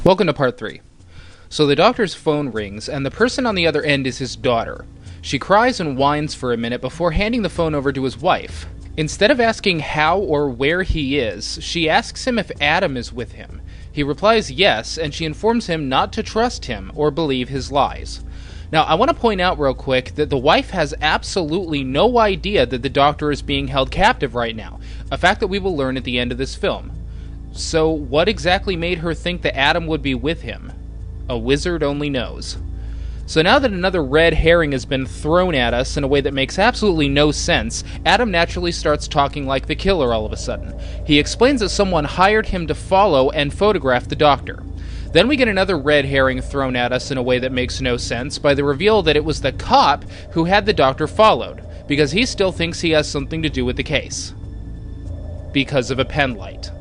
Welcome to part 3. So the doctor's phone rings, and the person on the other end is his daughter. She cries and whines for a minute before handing the phone over to his wife. Instead of asking how or where he is, she asks him if Adam is with him. He replies yes, and she informs him not to trust him or believe his lies. Now, I want to point out real quick that the wife has absolutely no idea that the doctor is being held captive right now, a fact that we will learn at the end of this film. So, what exactly made her think that Adam would be with him? A wizard only knows. So now that another red herring has been thrown at us in a way that makes absolutely no sense, Adam naturally starts talking like the killer all of a sudden. He explains that someone hired him to follow and photograph the doctor. Then we get another red herring thrown at us in a way that makes no sense by the reveal that it was the cop who had the doctor followed, because he still thinks he has something to do with the case. Because of a pen light.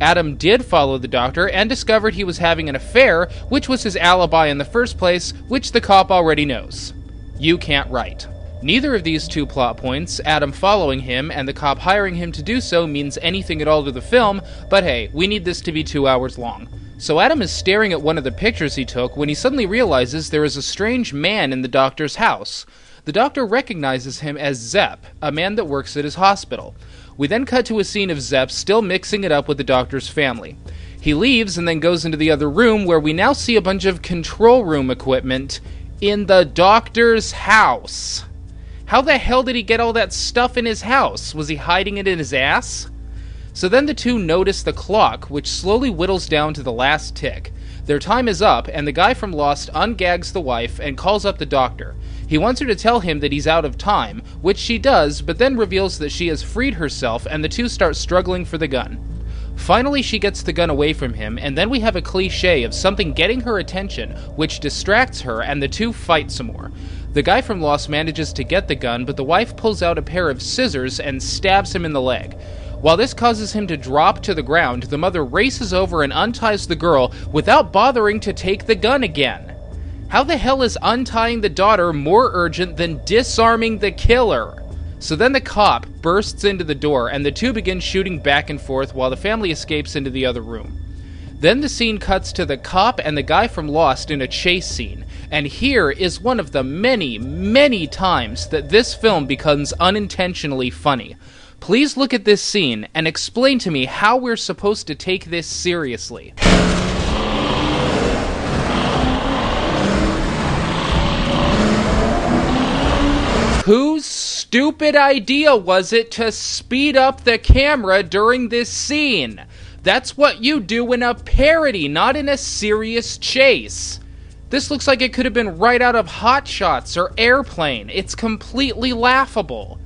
Adam did follow the doctor and discovered he was having an affair, which was his alibi in the first place, which the cop already knows. You can't write. Neither of these two plot points, Adam following him and the cop hiring him to do so, means anything at all to the film, but hey, we need this to be 2 hours long. So Adam is staring at one of the pictures he took when he suddenly realizes there is a strange man in the doctor's house. The doctor recognizes him as Zepp, a man that works at his hospital. We then cut to a scene of Zepp still mixing it up with the doctor's family. He leaves and then goes into the other room where we now see a bunch of control room equipment in the doctor's house. How the hell did he get all that stuff in his house? Was he hiding it in his ass? So then the two notice the clock, which slowly whittles down to the last tick. Their time is up, and the guy from Lost ungags the wife and calls up the doctor. He wants her to tell him that he's out of time, which she does, but then reveals that she has freed herself, and the two start struggling for the gun. Finally, she gets the gun away from him, and then we have a cliche of something getting her attention, which distracts her, and the two fight some more. The guy from Lost manages to get the gun, but the wife pulls out a pair of scissors and stabs him in the leg. While this causes him to drop to the ground, the mother races over and unties the girl without bothering to take the gun again. How the hell is untying the daughter more urgent than disarming the killer? So then the cop bursts into the door and the two begin shooting back and forth while the family escapes into the other room. Then the scene cuts to the cop and the guy from Lost in a chase scene, and here is one of the many, many times that this film becomes unintentionally funny. Please look at this scene and explain to me how we're supposed to take this seriously. Whose stupid idea was it to speed up the camera during this scene? That's what you do in a parody, not in a serious chase. This looks like it could have been right out of Hot Shots or Airplane. It's completely laughable.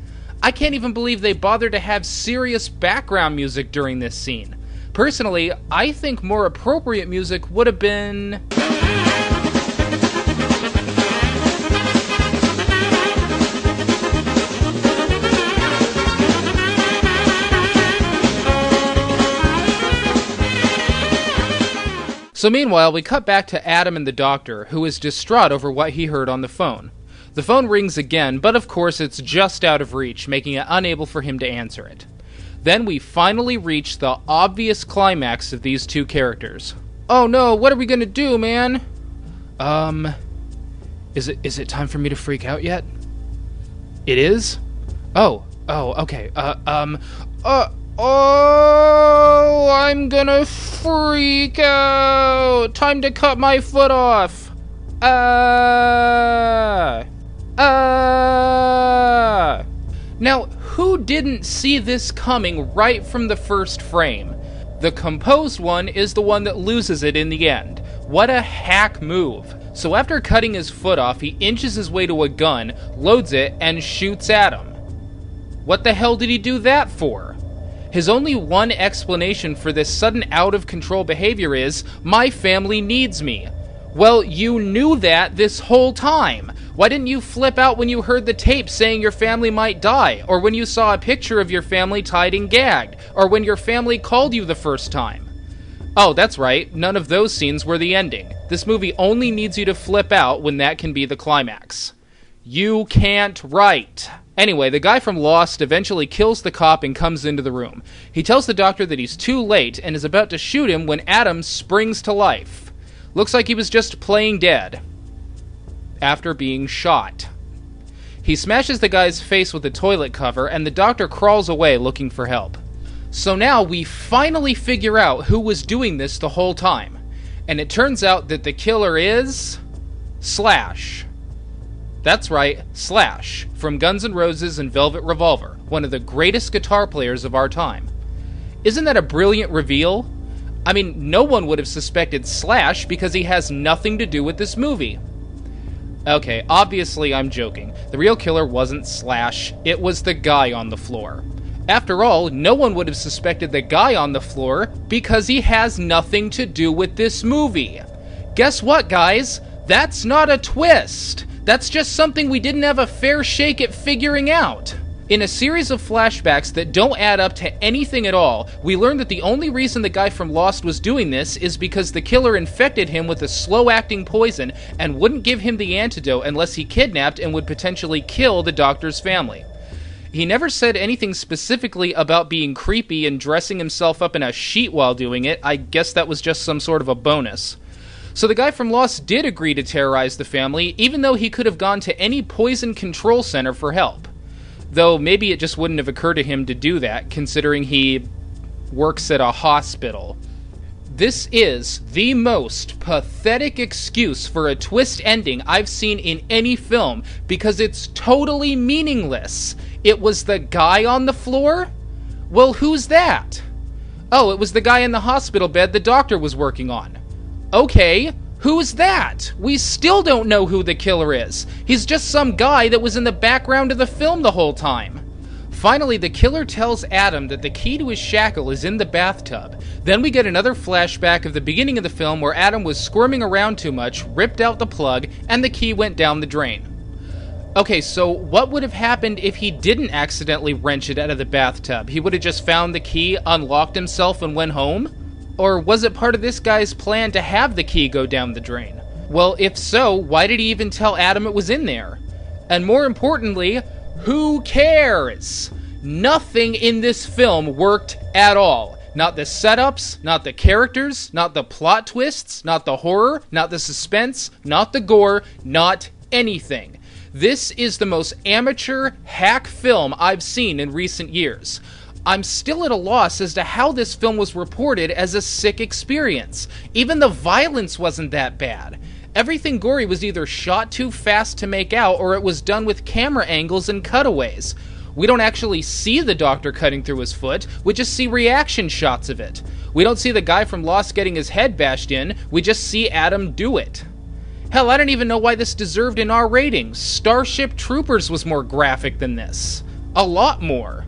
I can't even believe they bothered to have serious background music during this scene. Personally, I think more appropriate music would have been... So meanwhile, we cut back to Adam and the doctor, who is distraught over what he heard on the phone. The phone rings again, but of course it's just out of reach, making it unable for him to answer it. Then we finally reach the obvious climax of these two characters. Oh no, what are we gonna do, man? Is it time for me to freak out yet? It is? Oh, okay, I'm gonna freak out! Time to cut my foot off! Now, who didn't see this coming right from the first frame? The composed one is the one that loses it in the end. What a hack move. So after cutting his foot off, he inches his way to a gun, loads it, and shoots Adam. What the hell did he do that for? His only one explanation for this sudden out-of-control behavior is, my family needs me. Well, you knew that this whole time. Why didn't you flip out when you heard the tape saying your family might die, or when you saw a picture of your family tied and gagged, or when your family called you the first time? Oh, that's right, none of those scenes were the ending. This movie only needs you to flip out when that can be the climax. You can't write. Anyway, the guy from Lost eventually kills the cop and comes into the room. He tells the doctor that he's too late and is about to shoot him when Adam springs to life. Looks like he was just playing dead after being shot. He smashes the guy's face with a toilet cover, and the doctor crawls away looking for help. So now we finally figure out who was doing this the whole time. And it turns out that the killer is Slash. That's right, Slash, from Guns N' Roses and Velvet Revolver, one of the greatest guitar players of our time. Isn't that a brilliant reveal? I mean, no one would have suspected Slash because he has nothing to do with this movie. Okay, obviously I'm joking. The real killer wasn't Slash, it was the guy on the floor. After all, no one would have suspected the guy on the floor because he has nothing to do with this movie. Guess what, guys? That's not a twist. That's just something we didn't have a fair shake at figuring out. In a series of flashbacks that don't add up to anything at all, we learn that the only reason the guy from Lost was doing this is because the killer infected him with a slow-acting poison and wouldn't give him the antidote unless he kidnapped and would potentially kill the doctor's family. He never said anything specifically about being creepy and dressing himself up in a sheet while doing it. I guess that was just some sort of a bonus. So the guy from Lost did agree to terrorize the family, even though he could have gone to any poison control center for help. Though maybe it just wouldn't have occurred to him to do that, considering he works at a hospital. This is the most pathetic excuse for a twist ending I've seen in any film, because it's totally meaningless. It was the guy on the floor? Well, who's that? Oh, it was the guy in the hospital bed the doctor was working on. Okay, who's that? We still don't know who the killer is. He's just some guy that was in the background of the film the whole time. Finally, the killer tells Adam that the key to his shackle is in the bathtub. Then we get another flashback of the beginning of the film where Adam was squirming around too much, ripped out the plug, and the key went down the drain. Okay, so what would have happened if he didn't accidentally wrench it out of the bathtub? He would have just found the key, unlocked himself, and went home? Or was it part of this guy's plan to have the key go down the drain? Well, if so, why did he even tell Adam it was in there? And more importantly, who cares? Nothing in this film worked at all. Not the setups, not the characters, not the plot twists, not the horror, not the suspense, not the gore, not anything. This is the most amateur hack film I've seen in recent years. I'm still at a loss as to how this film was reported as a sick experience. Even the violence wasn't that bad. Everything gory was either shot too fast to make out, or it was done with camera angles and cutaways. We don't actually see the doctor cutting through his foot, we just see reaction shots of it. We don't see the guy from Lost getting his head bashed in, we just see Adam do it. Hell, I don't even know why this deserved an R rating. Starship Troopers was more graphic than this. A lot more.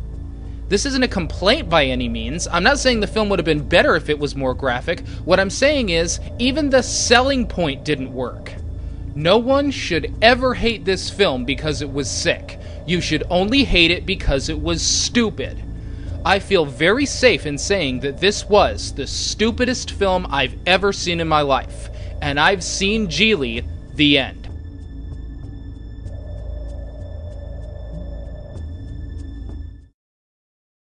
This isn't a complaint by any means. I'm not saying the film would have been better if it was more graphic. What I'm saying is, even the selling point didn't work. No one should ever hate this film because it was sick. You should only hate it because it was stupid. I feel very safe in saying that this was the stupidest film I've ever seen in my life. And I've seen Geely, the end.